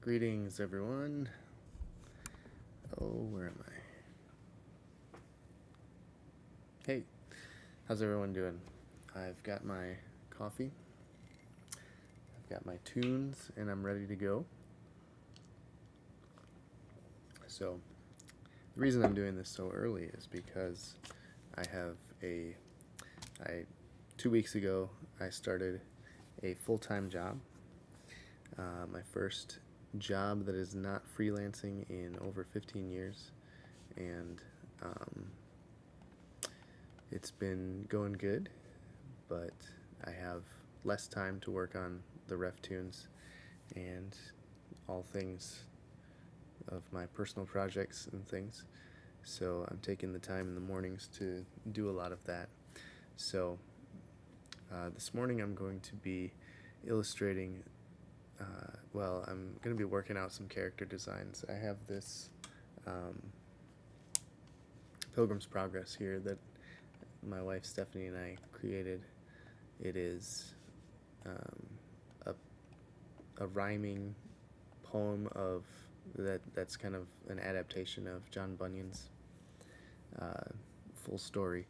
Greetings, everyone. Oh, where am I? Hey, how's everyone doing? I've got my coffee, I've got my tunes, and I'm ready to go. So, the reason I'm doing this so early is because I have 2 weeks ago, I started a full-time job. My first job that is not freelancing in over 15 years, and it's been going good, but I have less time to work on the RefToons and all things of my personal projects and things. So I'm taking the time in the mornings to do a lot of that. So this morning I'm going to be illustrating, I'm going to be working out some character designs. I have this Pilgrim's Progress here that my wife Stephanie and I created. It is a rhyming poem that's kind of an adaptation of John Bunyan's full story,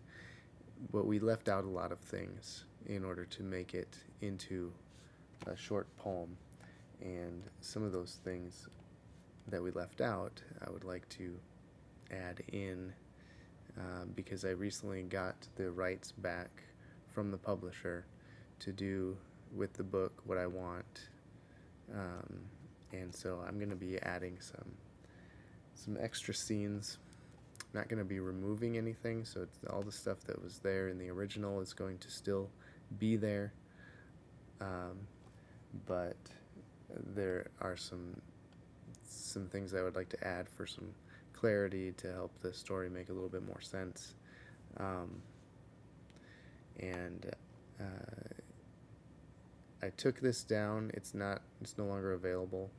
but we left out a lot of things in order to make it into a short poem, and some of those things that we left out I would like to add in because I recently got the rights back from the publisher to do with the book what I want, and so I'm going to be adding some extra scenes. I'm not going to be removing anything, so all the stuff that was there in the original is going to still be there, but there are some things I would like to add for some clarity to help the story make a little bit more sense. I took this down. It's no longer available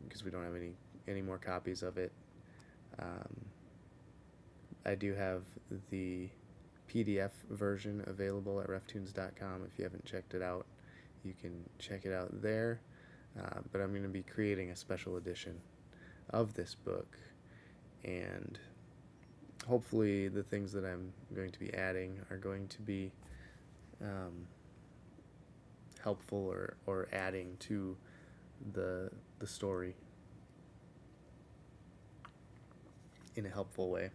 because we don't have any more copies of it. I do have the PDF version available at reftoons.com. If you haven't checked it out, you can check it out there. But I'm going to be creating a special edition of this book, and hopefully the things that I'm going to be adding are going to be helpful or adding to the story in a helpful way.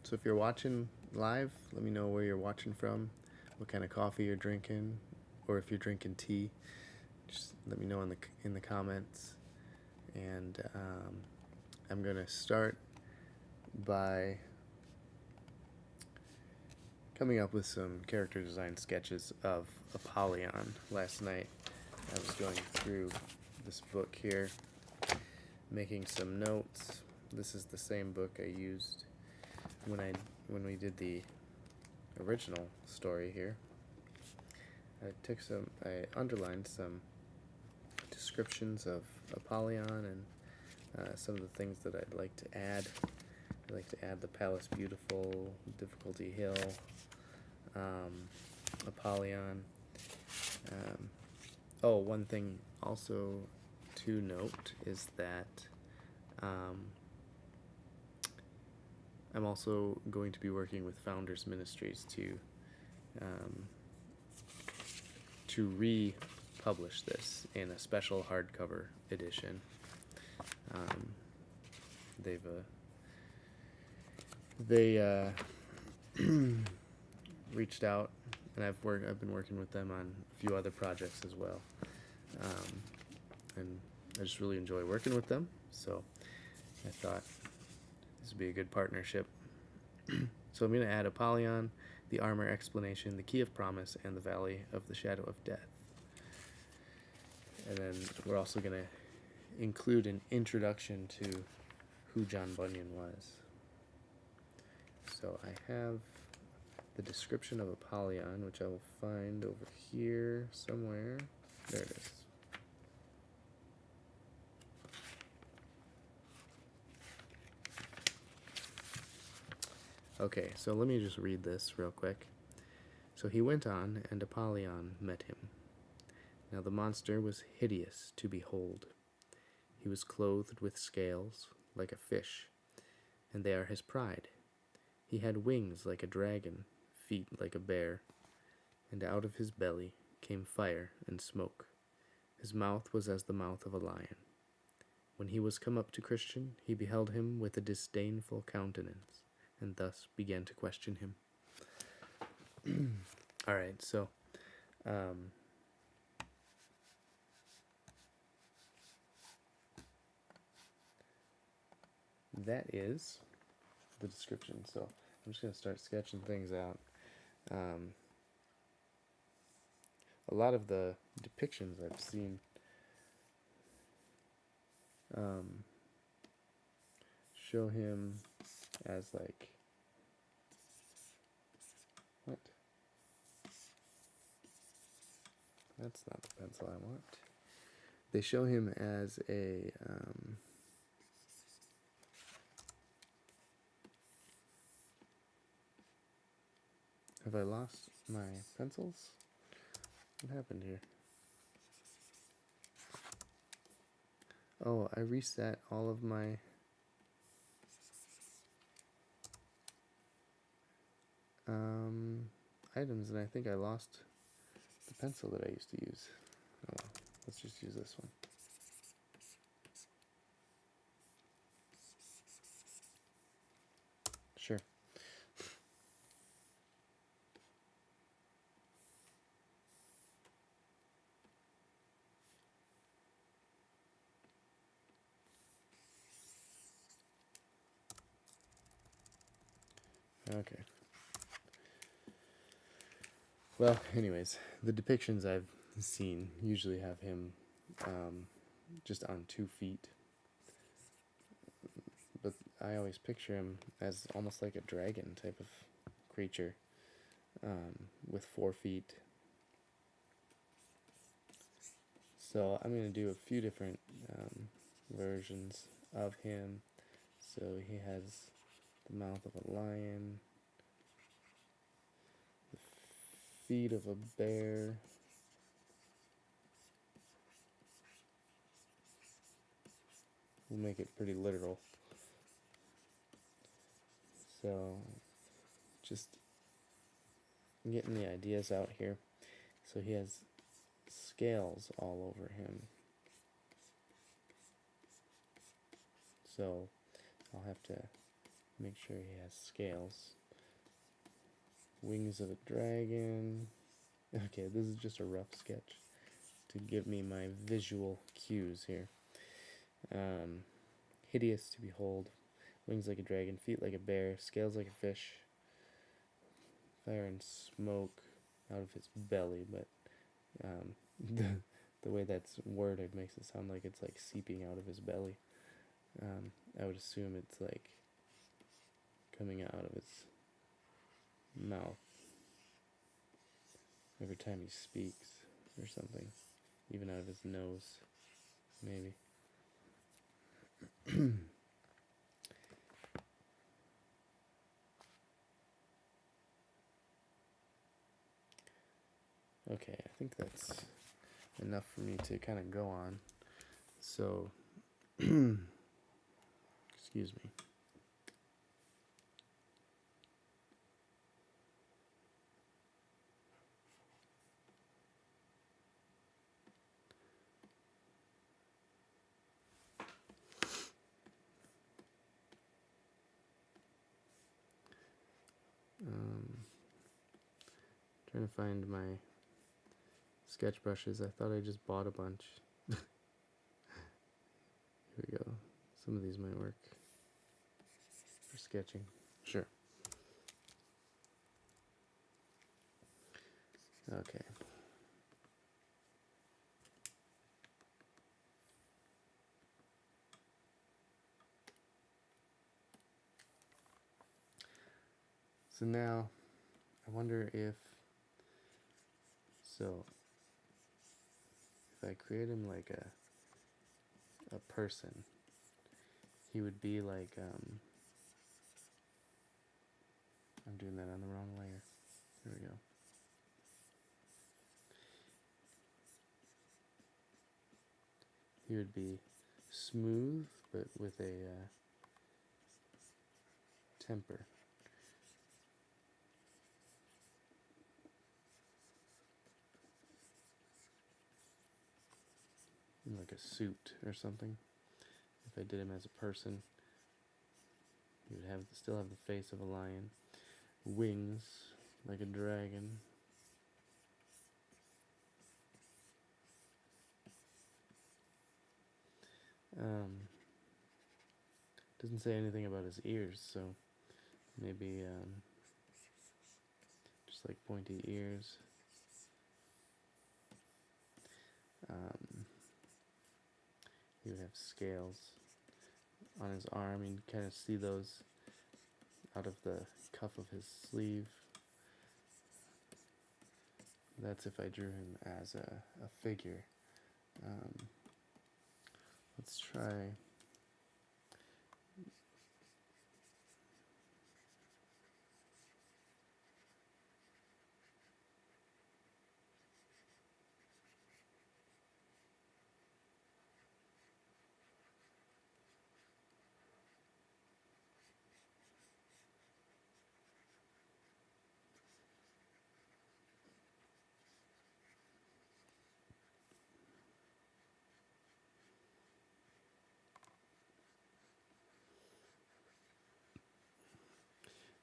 So if you're watching live, let me know where you're watching from, what kind of coffee you're drinking, or if you're drinking tea, just let me know in the comments. And I'm going to start by coming up with some character design sketches of Apollyon. Last night I was going through this book here, making some notes. This is the same book I used when we did the original story here. I underlined some descriptions of Apollyon and some of the things that I'd like to add. I'd like to add the Palace Beautiful, Difficulty Hill, Apollyon. One thing also to note is that I'm also going to be working with Founders Ministries to republish this in a special hardcover edition. They reached out, and I've been working with them on a few other projects as well, and I just really enjoy working with them. So I thought this would be a good partnership. So I'm going to add Apollyon, the armor explanation, the Key of Promise, and the Valley of the Shadow of Death. And then we're also going to include an introduction to who John Bunyan was. So I have the description of Apollyon, which I will find over here somewhere. There it is. Okay, so let me just read this real quick. So he went on, and Apollyon met him. Now the monster was hideous to behold. He was clothed with scales, like a fish, and they are his pride. He had wings like a dragon, feet like a bear, and out of his belly came fire and smoke. His mouth was as the mouth of a lion. When he was come up to Christian, he beheld him with a disdainful countenance, and thus began to question him. All right, so that is the description. So I'm just going to start sketching things out. A lot of the depictions I've seen show him as like, what? That's not the pencil I want. They show him as a have I lost my pencils? What happened here? Oh, I reset all of my items, and I think I lost the pencil that I used to use. Oh well, let's just use this one. Sure. Okay. Well, anyways, the depictions I've seen usually have him just on 2 feet. But I always picture him as almost like a dragon type of creature with 4 feet. So I'm going to do a few different versions of him. So he has the mouth of a lion, the feet of a bear, we'll make it pretty literal. So just getting the ideas out here. So he has scales all over him. So I'll have to make sure he has scales. Wings of a dragon. Okay, this is just a rough sketch to give me my visual cues here. Hideous to behold. Wings like a dragon, feet like a bear, scales like a fish. Fire and smoke out of his belly, but the way that's worded makes it sound like it's like seeping out of his belly. I would assume it's like coming out of his mouth every time he speaks or something, even out of his nose, maybe. Okay, I think that's enough for me to kind of go on. So, excuse me. Trying to find my sketch brushes. I thought I just bought a bunch. Here we go. Some of these might work for sketching. Sure. Okay. So now, I wonder if I create him like a person, he would be like, I'm doing that on the wrong layer. There we go. Here would be smooth, but with a temper. Like a suit or something. If I did him as a person, he would still have the face of a lion, wings like a dragon. Doesn't say anything about his ears, so maybe just like pointy ears. He would have scales on his arm. You can kind of see those out of the cuff of his sleeve. That's if I drew him as a figure. Let's try.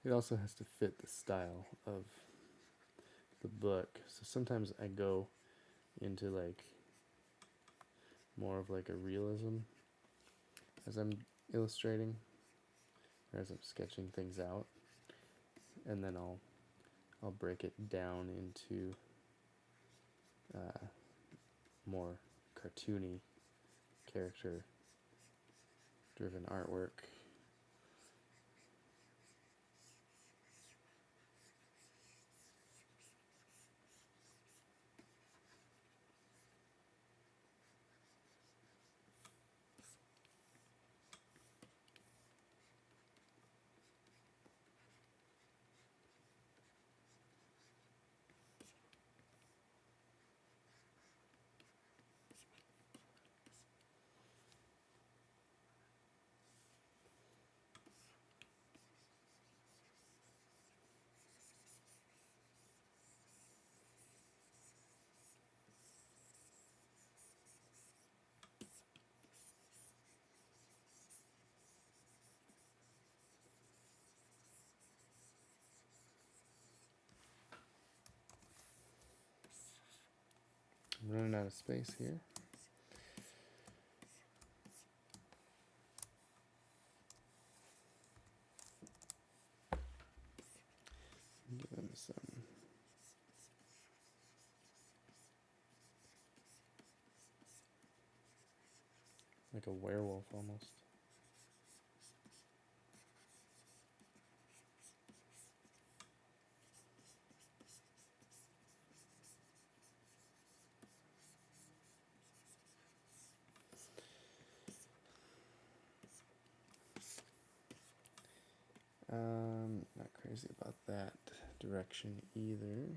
It also has to fit the style of the book. So sometimes I go into like more of like a realism as I'm illustrating, or as I'm sketching things out, and then I'll break it down into more cartoony, character-driven artwork. I'm running out of space here. Give him some like a werewolf almost. Not crazy about that direction either.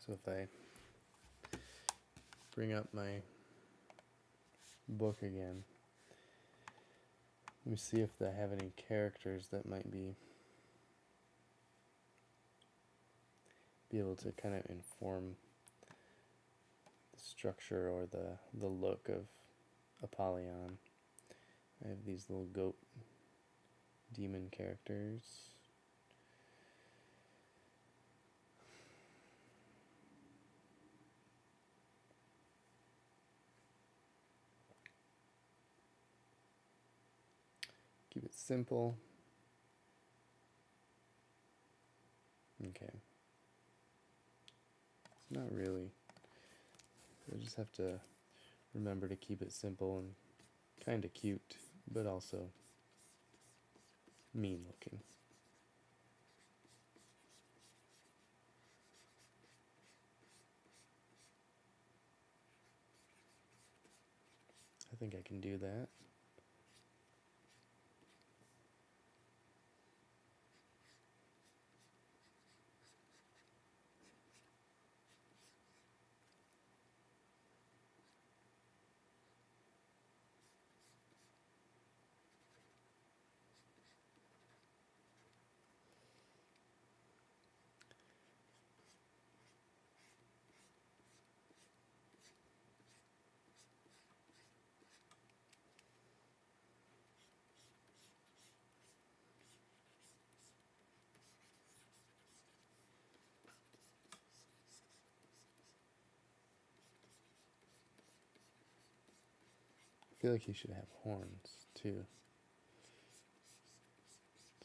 So if I bring up my book again, let me see if I have any characters that might be able to kind of inform the structure or the look of Apollyon. I have these little goat demon characters. Keep it simple. Okay. It's not really. I just have to remember to keep it simple and kind of cute, but also mean looking. I think I can do that. I feel like he should have horns too.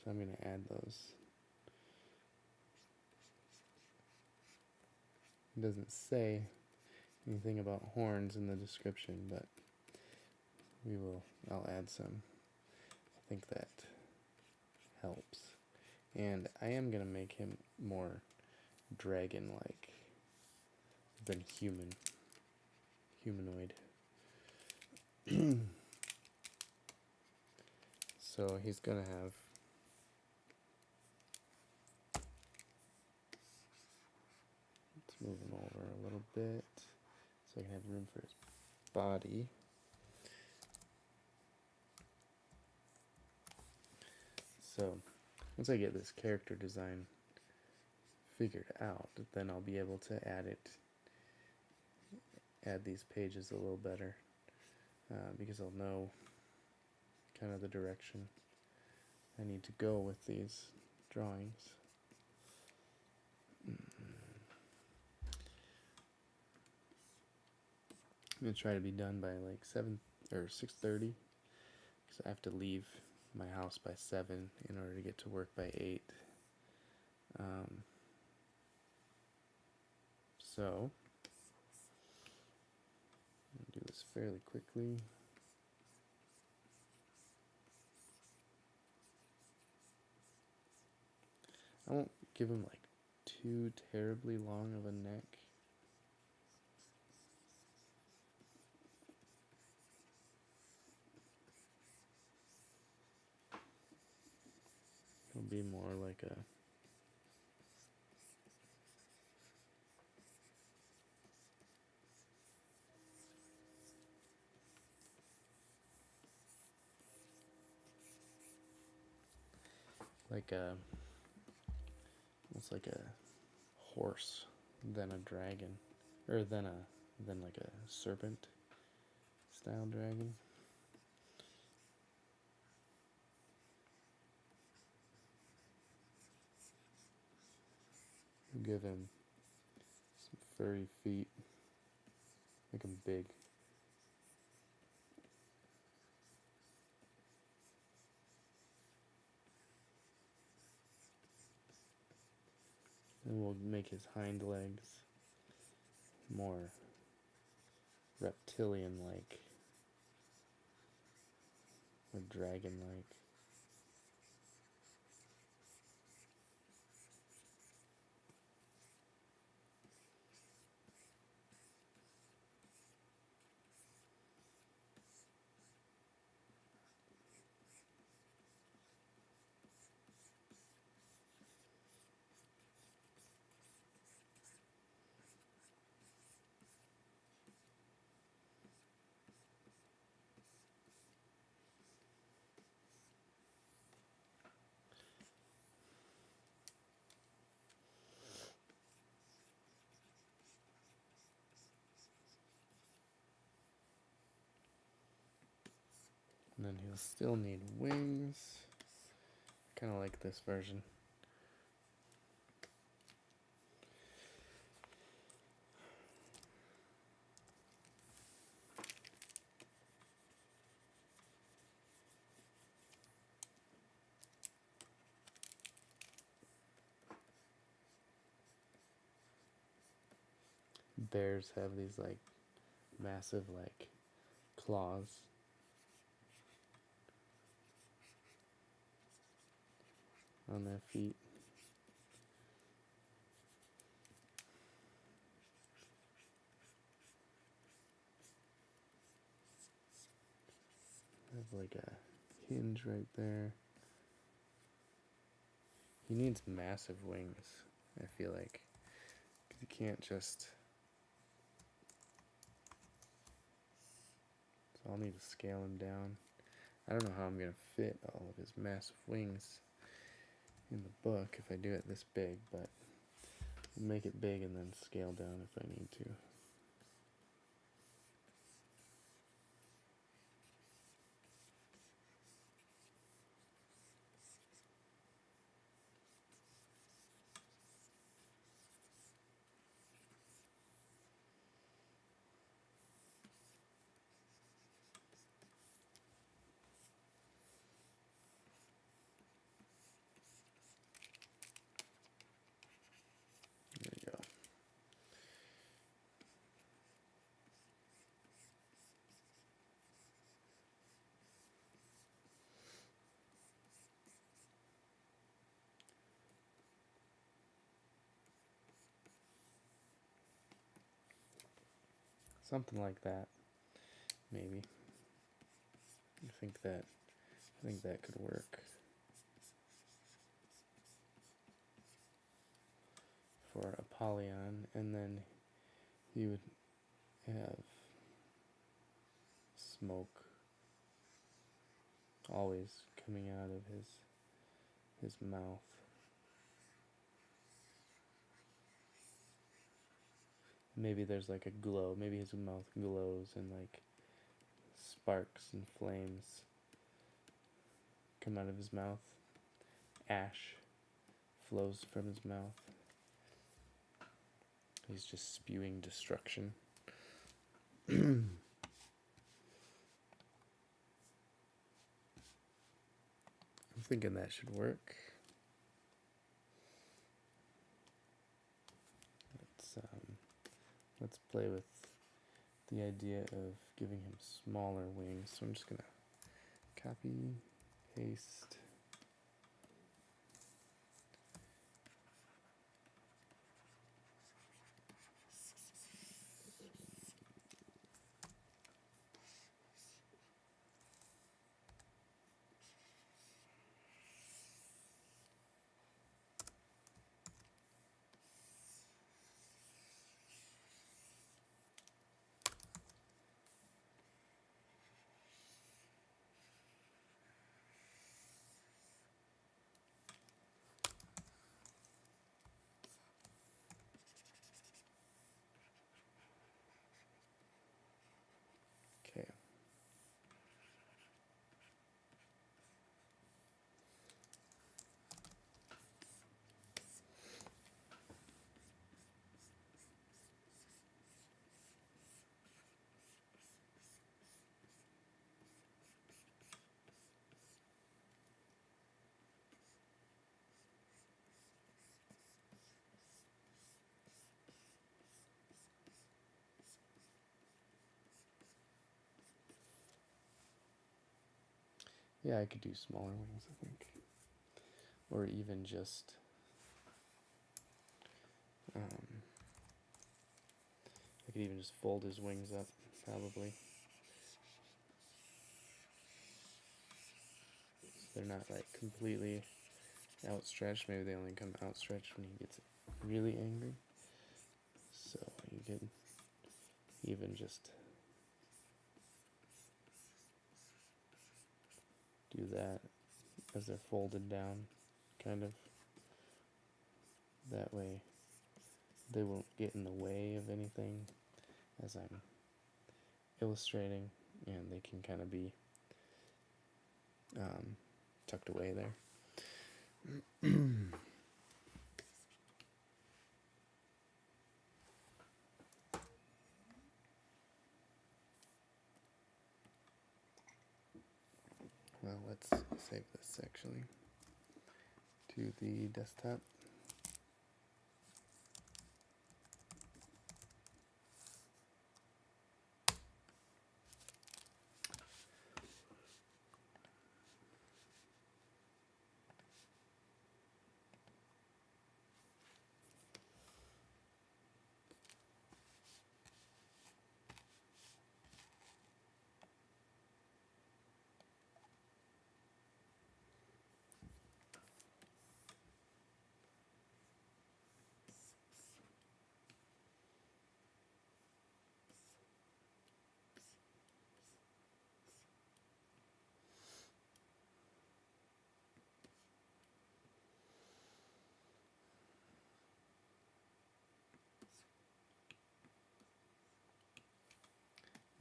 So I'm going to add those. It doesn't say anything about horns in the description, but I'll add some. I think that helps. And I am going to make him more dragon-like than humanoid. So he's going to have move him over a little bit so I can have room for his body. So once I get this character design figured out, then I'll be able to add these pages a little better because I'll know kind of the direction I need to go with these drawings. I'm gonna try to be done by like 7 or 6:30 because I have to leave my house by 7 in order to get to work by 8. So I'll do this fairly quickly. I won't give him like too terribly long of a neck. It'll be more like a almost like a horse than a dragon, or than like a serpent style dragon. Give him some furry feet, make him big. And we'll make his hind legs more reptilian-like or dragon-like. And then he'll still need wings. Kind of like this version. Bears have these like massive like claws. on their feet. Have like a hinge right there. He needs massive wings, I feel like, because you can't just... So I'll need to scale him down. I don't know how I'm going to fit all of his massive wings in the book if I do it this big, but I'll make it big and then scale down if I need to. There we go. Something like that, maybe. I think that could work for Apollyon, and then he would have smoke always coming out of his mouth. Maybe there's like a glow. Maybe his mouth glows and like sparks and flames come out of his mouth. Ash flows from his mouth. He's just spewing destruction. I'm thinking that should work. Let's play with the idea of giving him smaller wings. So I'm just gonna copy, paste. Okay. Yeah, I could do smaller wings, I think. Or even just I could even just fold his wings up, probably. So they're not like completely outstretched. Maybe they only come outstretched when he gets really angry. So you could even just do that as they're folded down, kind of. That way they won't get in the way of anything as I'm illustrating, and they can kind of be tucked away there. Well, let's save this actually to the desktop.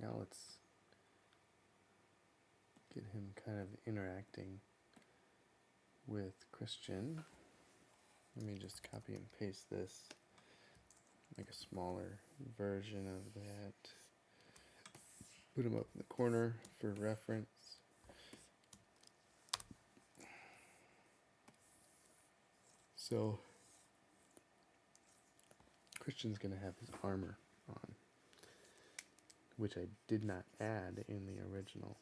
Now let's get him kind of interacting with Christian. Let me just copy and paste this, make a smaller version of that. Put him up in the corner for reference. So Christian's going to have his armor on, which I did not add in the original.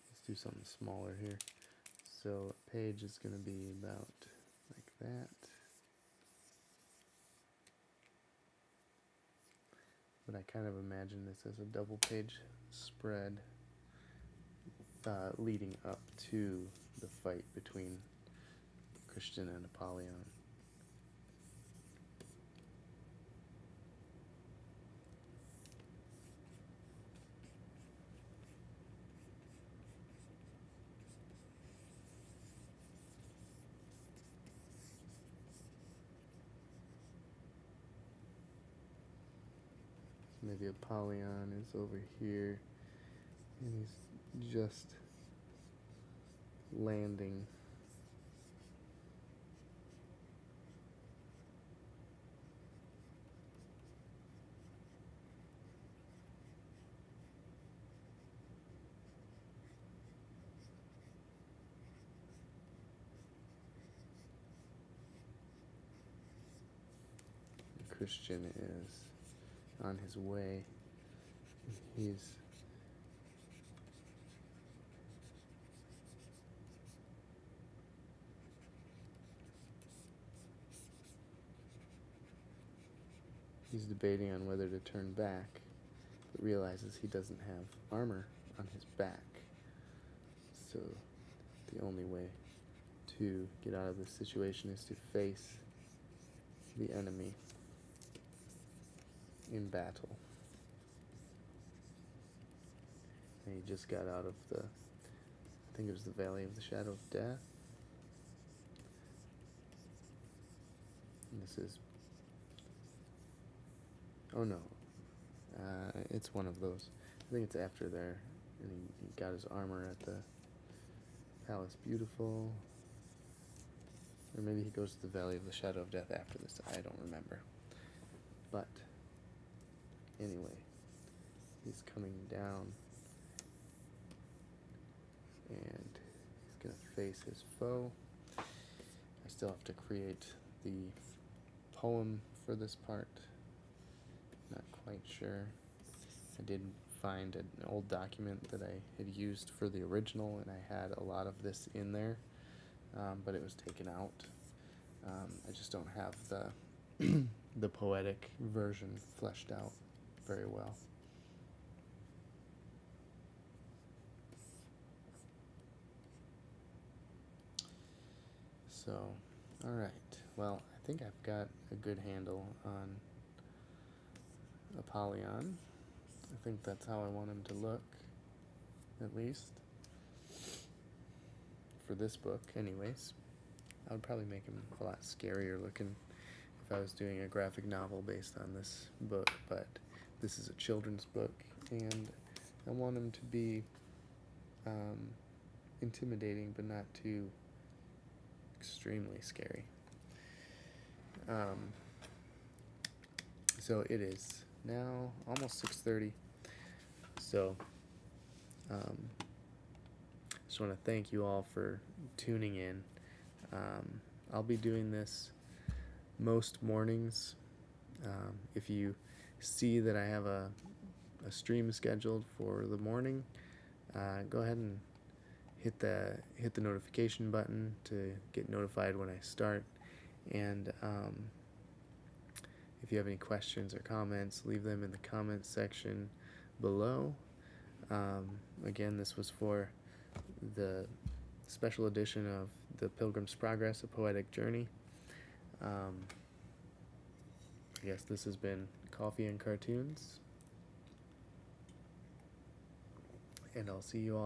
Let's do something smaller here. So a page is going to be about like that. But I kind of imagine this as a double page spread leading up to the fight between Christian and Apollyon. So maybe Apollyon is over here and he's just landing. Christian is on his way. He's debating on whether to turn back, but realizes he doesn't have armor on his back. So the only way to get out of this situation is to face the enemy in battle. And he just got out of the, I think it was the Valley of the Shadow of Death. And this is, oh no, it's one of those. I think it's after there, and he got his armor at the Palace Beautiful. Or maybe he goes to the Valley of the Shadow of Death after this. I don't remember. But anyway, he's coming down, and he's going to face his foe. I still have to create the poem for this part. Not quite sure. I did find an old document that I had used for the original, and I had a lot of this in there, but it was taken out. I just don't have the the poetic version fleshed out very well. So, alright, well, I think I've got a good handle on Apollyon. I think that's how I want him to look, at least. For this book, anyways. I would probably make him a lot scarier looking if I was doing a graphic novel based on this book, but this is a children's book, and I want him to be intimidating, but not too extremely scary. So it is now almost 6:30, so just want to thank you all for tuning in. I'll be doing this most mornings. If you see that I have a stream scheduled for the morning, go ahead and hit the notification button to get notified when I start. And if you have any questions or comments, leave them in the comments section below. Again, this was for the special edition of The Pilgrim's Progress, A Poetic Journey. I guess this has been Coffee and Cartoons, and I'll see you all